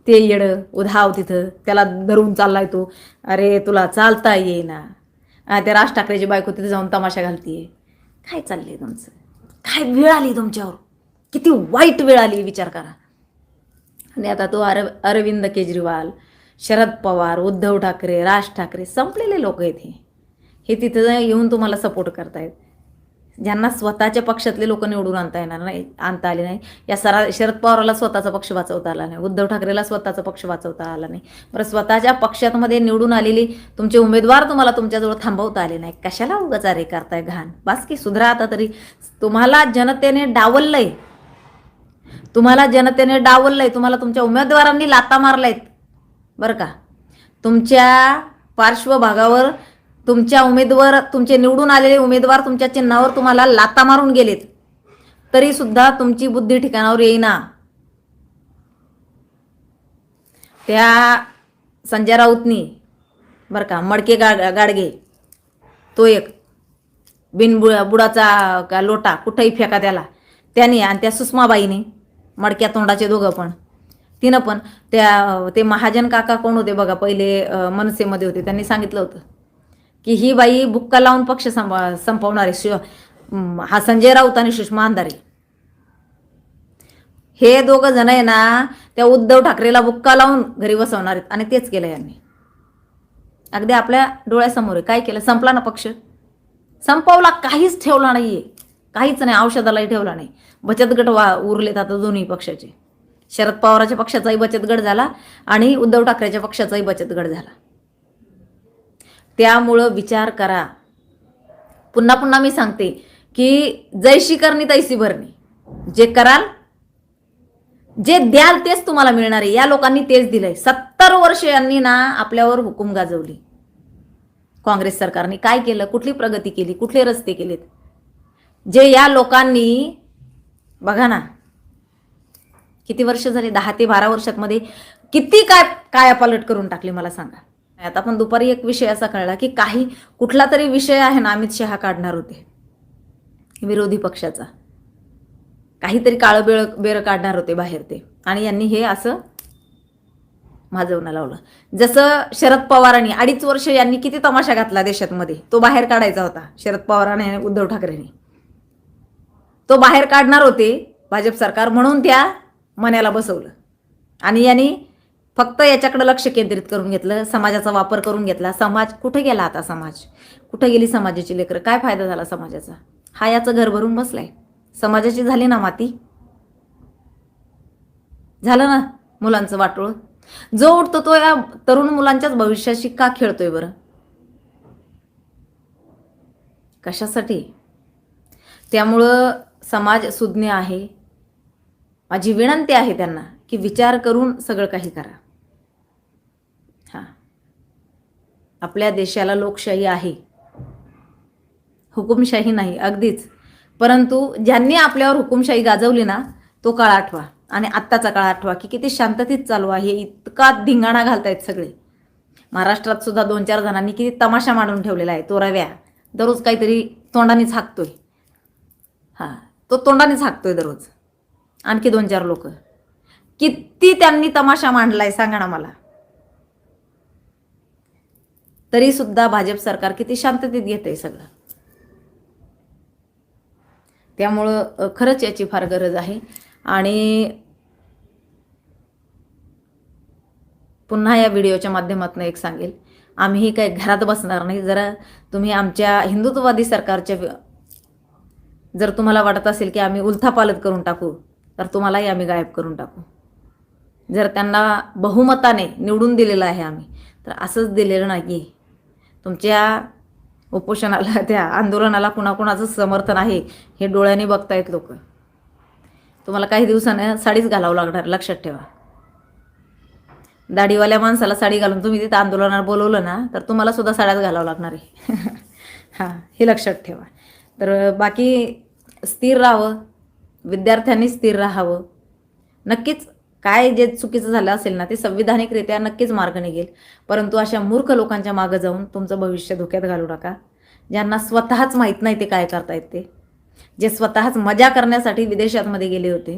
ते येडं उधाव तिथं त्याला धरून चाललाय तो. अरे तुला चालता येईना. त्या राज ठाकरेची बायको तिथे जाऊन तमाशा घालतीये. काय चाललंय तुमचं? काय वेळ आली तुमच्यावर? किती वाईट वेळ आली विचार करा. आणि आता तो अरविंद केजरीवाल, शरद पवार, उद्धव ठाकरे, राज ठाकरे संपलेले लोक आहेत हे तिथं येऊन तुम्हाला सपोर्ट करतायत. ज्यांना स्वतःच्या पक्षातले लोक निवडून आणता आले नाही. या शरद पवारला स्वतःचा पक्ष वाचवता आला नाही, उद्धव ठाकरेला स्वतःचा पक्ष वाचवता आला नाही. बरं स्वतःच्या पक्षामध्ये निवडून आलेली तुमचे उमेदवार तुम्हाला तुमच्याजवळ थांबवता आले नाही. कशाला उगाच अरे करताय घाण? बास की सुधरा आता तरी. तुम्हाला जनतेने डावललंय, तुम्हाला तुमच्या उमेदवारांनी लाता मारलायत बरं का. तुमच्या पार्श्वभागावर तुमचे निवडून आलेले उमेदवार तुमच्या चिन्हावर तुम्हाला लाता मारून गेलेत, तरी सुद्धा तुमची बुद्धी ठिकाणावर येईना. त्या संजय राऊतनी बरं का, मडके गाडगे तो एक बुडाचा लोटा कुठेही फेका त्याने, आणि त्या सुषमाबाईने मडक्या तोंडाचे दोघं पण, तिनं पण ते महाजन काका कोण होते बघा, पहिले मनसेमध्ये होते, त्यांनी सांगितलं होतं की ही बाई बुक्का लावून पक्ष संपवणारे हा संजय राऊत आणि सुषमा अंधारे. हे दोघं जण आहे ना त्या उद्धव ठाकरेला बुक्का लावून घरी बसवणार आहेत, आणि तेच केलं यांनी. अगदी आपल्या डोळ्यासमोर आहे. काय केलं? संपला ना पक्ष, संपवला. काहीच ठेवला नाहीये, काहीच नाही. औषधालाही ठेवला नाही. बचत गट उरलेत आता दोन्ही पक्षाचे. शरद पवाराच्या पक्षाचाही बचत गट झाला आणि उद्धव ठाकरेच्या पक्षाचाही बचत गट झाला. त्यामुळं विचार करा. पुन्हा पुन्हा मी सांगते की जैशी करणी तैसी भरणी. जे कराल, जे द्याल तेच तुम्हाला मिळणार आहे. या लोकांनी तेच दिलंय. 70 वर्ष यांनी ना आपल्यावर हुकूम गाजवली. काँग्रेस सरकारने काय केलं? कुठली प्रगती केली? कुठले रस्ते केलेत? जे या लोकांनी बघा ना, किती वर्ष झाले, 10 ते 12 वर्षात मध्ये किती काय पालट करून टाकली मला सांगा. आता पण दुपारी एक विषय असा कळला की कुठला तरी विषय आहे ना, अमित शहा काढणार होते विरोधी पक्षाचा, काहीतरी काळं बेर काढणार होते बाहेर ते, आणि यांनी हे असं माजवणं लावलं. जसं शरद पवारांनी 2.5 वर्ष यांनी किती तमाशा घातला देशातमध्ये, तो बाहेर काढायचा होता शरद पवारांनी आणि उद्धव ठाकरेंनी. तो बाहेर काढणार होते भाजप सरकार, म्हणून त्या मण्याला बसवलं. आणि यांनी फक्त याच्याकडे लक्ष केंद्रित करून घेतलं, समाजाचा वापर करून घेतला. समाज कुठे गेला आता? समाज कुठे गेली? समाजाची लेकरं. काय फायदा झाला समाजाचा? हा याचं घर भरून बसलाय. समाजाची झाली ना माती, झालं ना मुलांचं वाटोळ. जो उठतो तो या तरुण मुलांच्याच भविष्याशी का खेळतोय बरं? कशासाठी? त्यामुळं समाज सुज्ञ आहे. माझी विनंती आहे त्यांना की विचार करून सगळं काही करा. आपल्या देशाला लोकशाही आहे, हुकुमशाही नाही अगदीच. परंतु ज्यांनी आपल्यावर हुकुमशाही गाजवली ना, तो काळ आठवा आणि आत्ताचा काळ आठवा की किती शांततेत चालू आहे. इतका धिंगाणा घालतायत सगळे. महाराष्ट्रात सुद्धा 2-4 जणांनी किती तमाशा मांडून ठेवलेला आहे. तो रव्या दररोज काहीतरी तोंडानेच हाकतोय. तो तोंडानेच हाकतोय दररोज. आणखी 2-4 लोक. किती त्यांनी तमाशा मांडलाय सांगा ना मला. तरी सुद्धा भाजप सरकार किती शांततेत घेतंय सगळं. त्यामुळं खरंच याची फार गरज आहे. आणि पुन्हा या व्हिडिओच्या माध्यमातून एक सांगेल, आम्ही काही घरात बसणार नाही. जरा तुम्ही आमच्या हिंदुत्ववादी सरकारच्या, जर तुम्हाला वाटत असेल की आम्ही उलथापालथ करून टाकू, तर तुम्हालाही आम्ही गायब करून टाकू. जर त्यांना बहुमताने निवडून दिलेलं आहे आम्ही, तर असंच दिलेलं नाही. तुमच्या उपोषणाला, त्या आंदोलनाला कुणाकुणाचं समर्थन आहे हे डोळ्याने बघतायत लोक. तुम्हाला काही दिवसानं साडीच घालावं लागणार, लक्षात ठेवा. दाढीवाल्या माणसाला साडी घालून तुम्ही तिथं आंदोलनाला बोलवलं ना, तर तुम्हाला सुद्धा साड्याच घालावं लागणार आहे. हे लक्षात ठेवा. तर बाकी स्थिर राहावं, विद्यार्थ्यांनी स्थिर राहावं. नक्कीच काय जे चुकीचं झालं असेल ना, ते संविधानिकरित्या नक्कीच मार्ग निघेल. परंतु अशा मूर्ख लोकांच्या मागं जाऊन तुमचं भविष्य धोक्यात घालू नका. ज्यांना स्वतःच माहीत नाही ते काय करतायत, ते जे स्वतःच मजा करण्यासाठी विदेशांमध्ये गेले होते.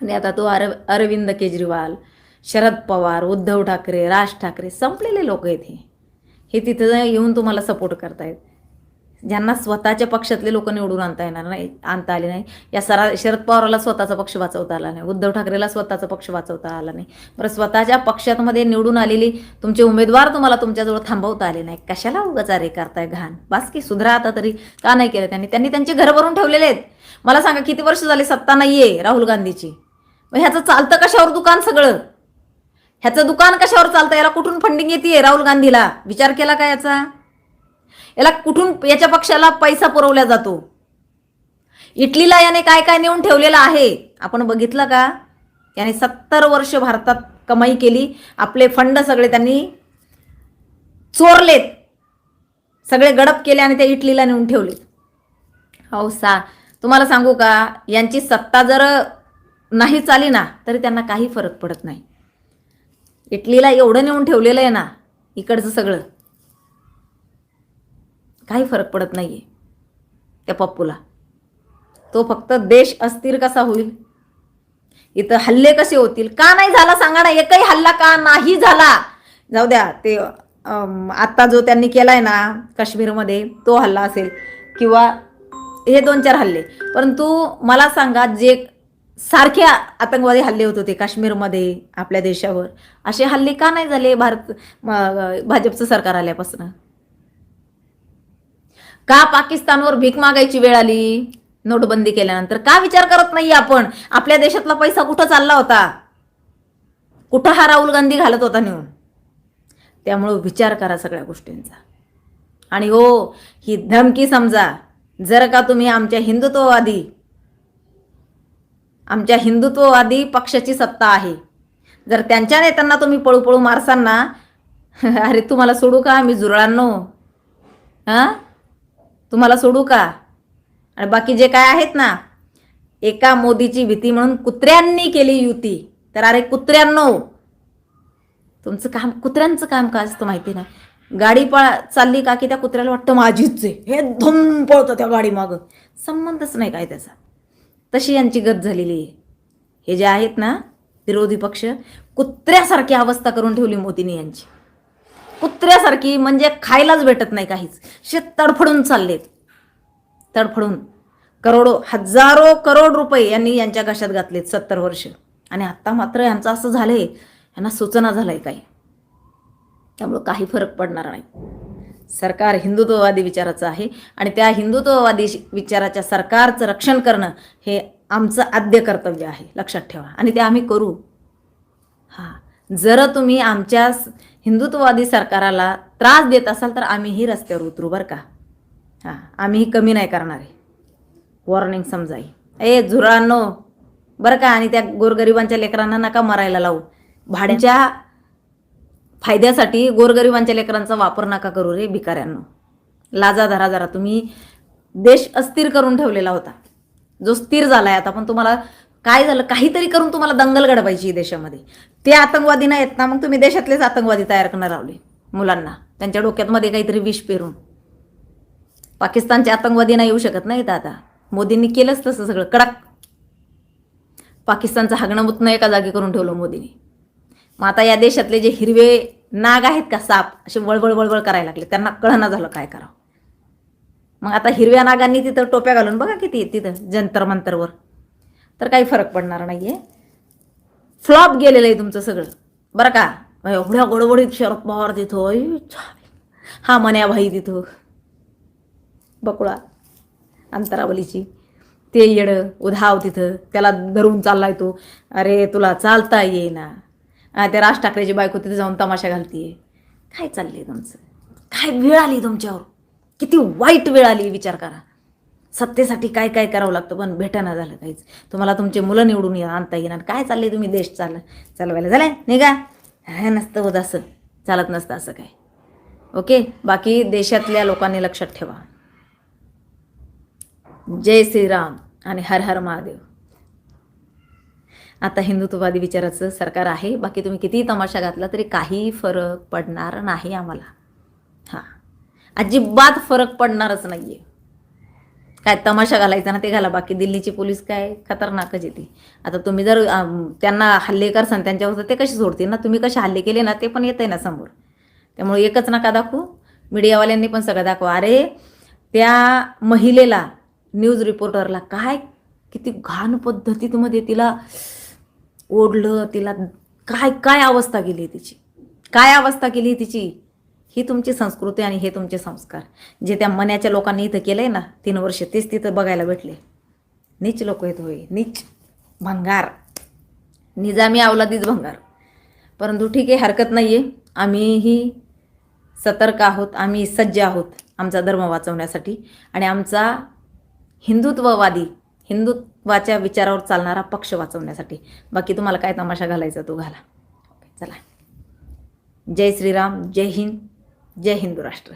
आणि आता तो अरविंद केजरीवाल, शरद पवार, उद्धव ठाकरे, राज ठाकरे संपलेले लोक आहेत हे तिथं येऊन तुम्हाला सपोर्ट करतायत. ज्यांना स्वतःच्या पक्षातले लोक निवडून आणता आले नाही. या शरद पवारला स्वतःचा पक्ष वाचवता आला नाही, उद्धव ठाकरेला स्वतःचा पक्ष वाचवता आला नाही. बरं, स्वतःच्या पक्षामध्ये निवडून आलेली तुमचे उमेदवार तुम्हाला तुमच्याजवळ थांबवता आले नाही. कशाला उगाच अरे करताय घाण? बास की सुधरा आता तरी. का नाही केलं त्यांनी त्यांचे घर भरून ठेवलेले आहेत. मला सांगा किती वर्ष झाले सत्ता नाहीये राहुल गांधीची. मग ह्याचं चालतं कशावर दुकान सगळं? ह्याचं दुकान कशावर चालतं? याला कुठून फंडिंग येते राहुल गांधीला? विचार केला का याचा? याला कुठून याच्या पक्षाला पैसा पुरवला जातो? इटलीला याने काय काय नेऊन ठेवलेलं आहे आपण बघितलं का? याने 70 वर्ष भारतात कमाई केली. आपले फंड सगळे त्यांनी चोरलेत, सगळे गडप केले आणि त्या इटलीला नेऊन ठेवले. हो तुम्हाला सांगू का, यांची सत्ता जर नाही चाली ना तरी त्यांना काही फरक पडत नाही. इटलीला एवढं नेऊन ठेवलेलं आहे ना इकडचं सगळं, काही फरक पडत नाहीये त्या पप्पूला. तो फक्त देश अस्थिर कसा होईल, इथं हल्ले कसे होतील, का नाही झाला सांगा ना. एकही हल्ला का नाही झाला? जाऊ द्या, ते आत्ता जो त्यांनी केलाय ना काश्मीरमध्ये तो हल्ला असेल किंवा हे 2-4 हल्ले, परंतु मला सांगा जे सारखे आतंकवादी हल्ले होत होते काश्मीरमध्ये आपल्या देशावर, असे हल्ले का नाही झाले भाजपचं सरकार आल्यापासून? का पाकिस्तानवर भीक मागायची वेळ आली नोटबंदी केल्यानंतर? का विचार करत नाही आपण आपल्या देशातला पैसा कुठं चालला होता, कुठं हा राहुल गांधी घालत होता नेऊन? त्यामुळे विचार करा सगळ्या गोष्टींचा. आणि हो, ही धमकी समजा, जर का तुम्ही आमच्या हिंदुत्ववादी पक्षाची सत्ता आहे, जर त्यांच्या नेत्यांना तुम्ही पळू मारसान ना, अरे तुम्हाला सोडू का आम्ही जुरळांनो? तुम्हाला सोडू का? आणि बाकी जे काय आहेत ना, एका मोदीची भीती म्हणून कुत्र्यांनी केली युती. तर अरे कुत्र्यांनो, तुमचं काम, कुत्र्यांचं काम काय असतं माहिती ना? गाडी चालली का की त्या कुत्र्याला वाटतं माझीच आहे, हे धुम पळतं त्या गाडी मागं, संबंधच नाही काय त्याचा. तशी यांची गत झालेली आहे. हे जे आहेत ना विरोधी पक्ष, कुत्र्यासारखी अवस्था करून ठेवली मोदींनी यांची, कुत्र्यासारखी, म्हणजे खायलाच भेटत नाही काहीच. तडफडून चाललेत, तडफडून. हजारो करोड रुपये यांनी यांच्या घशात घातलेत 70 वर्ष. आणि आता मात्र यांचं असं झालंय, यांना सूचना झालंय काही, त्यामुळं काही फरक पडणार नाही. सरकार हिंदुत्ववादी विचाराचं आहे आणि त्या हिंदुत्ववादी विचाराच्या सरकारचं रक्षण करणं हे आमचं आद्य कर्तव्य आहे, लक्षात ठेवा. आणि ते आम्ही करू. जर तुम्ही आमच्या हिंदुत्ववादी सरकाराला त्रास देत असाल तर आम्हीही रस्त्यावर उतरू बरं का. आम्हीही कमी नाही करणार आहे. वॉर्निंग समजाई ए झुरांनो बरं का. आणि त्या गोरगरिबांच्या लेकरांना नका मरायला लावू. भाड्याच्या फायद्यासाठी गोरगरिबांच्या लेकरांचा वापर नका करू रे भिकाऱ्यांनो. लाजा धरा जरा. तुम्ही देश अस्थिर करून ठेवलेला होता, जो स्थिर झालाय आता. पण तुम्हाला काय झालं, काहीतरी करून तुम्हाला दंगल घडवायची देशामध्ये. ते आतंकवादी नाही आहेत ना, मग तुम्ही देशातलेच आतंकवादी तयार करणार लावले मुलांना, त्यांच्या डोक्यात काहीतरी विष पेरून. पाकिस्तानचे आतंकवादी नाही येऊ शकत नाहीत आता. मोदींनी केलंच तसं सगळं कडक. पाकिस्तानचं हागणं मुतणं एका जागी करून ठेवलं मोदींनी. मग आता या देशातले जे हिरवे नाग आहेत का, साप, असे वळवळ करायला लागले. त्यांना कळना झालं काय करावं. मग आता हिरव्या नागांनी तिथं टोप्या घालून बघा किती तिथं जंतर मंतरवर, तर काही फरक पडणार नाहीये. फ्लॉप गेलेलं आहे तुमचं सगळं बरं का. एवढ्या गडबडीत शरद पवार तिथं, हा मन्याभाई तिथं, बकुळा अंतरावलीची, ते येडं उधाव तिथं, त्याला धरून चाललाय तो. अरे तुला चालता येईना. त्या राज ठाकरेची बायको तिथे जाऊन तमाशा घालतीये. काय चाललंय तुमचं? काय वेळ आली तुमच्यावर, किती वाईट वेळ आली. विचार करा. सत्तेसाठी काय काय करावं लागतं पण भेटाना झालं काहीच. तुम्हाला तुमचे मुलं निवडून आणता येणार. काय चाललंय तुम्ही देश चालवायला झालंय निघा. हे नसतं होत असं, चालत नसतं असं काय. ओके. बाकी देशातल्या लोकांनी लक्षात ठेवा. जय श्रीराम आणि हर हर महादेव. आता हिंदुत्ववादी विचाराचं सरकार आहे. बाकी तुम्ही कितीही तमाशा घातला तरी काही फरक पडणार नाही आम्हाला. अजिबात फरक पडणारच नाहीये. काय तमाशा घालायचा ना ते घाला, बाकी दिल्लीची पोलीस काय खतरनाकच येते. आता तुम्ही जर त्यांना हल्ले करसान त्यांच्यावर, ते कसे सोडतील ना, तुम्ही कसे हल्ले केले ना ते पण येत आहे ना समोर. त्यामुळे एकच नका दाखवू, मीडियावाल्यांनी पण सगळं दाखवा. अरे त्या महिलेला, न्यूज रिपोर्टरला काय किती घाण पद्धतीमध्ये तिला ओढलं, तिला काय काय अवस्था केली तिची, काय अवस्था केली तिची. ही तुमची संस्कृती आणि हे तुमचे संस्कार जे त्या मन्याच्या लोकांनी इथं केलंय ना 3 वर्ष, तेच तिथं बघायला भेटले. नीच लोक आहेत होय, नीच, भंगार, निजामी अवलादीच भंगार. परंतु ठीक आहे, हरकत नाही आहे. आम्हीही सतर्क आहोत, आम्ही सज्ज आहोत आमचा धर्म वाचवण्यासाठी आणि आमचा हिंदुत्वाच्या विचारावर चालणारा पक्ष वाचवण्यासाठी. बाकी तुम्हाला काय तमाशा घालायचा तो घाला. चला, जय श्रीराम, जय हिंद, जय हिंदू राष्ट्र.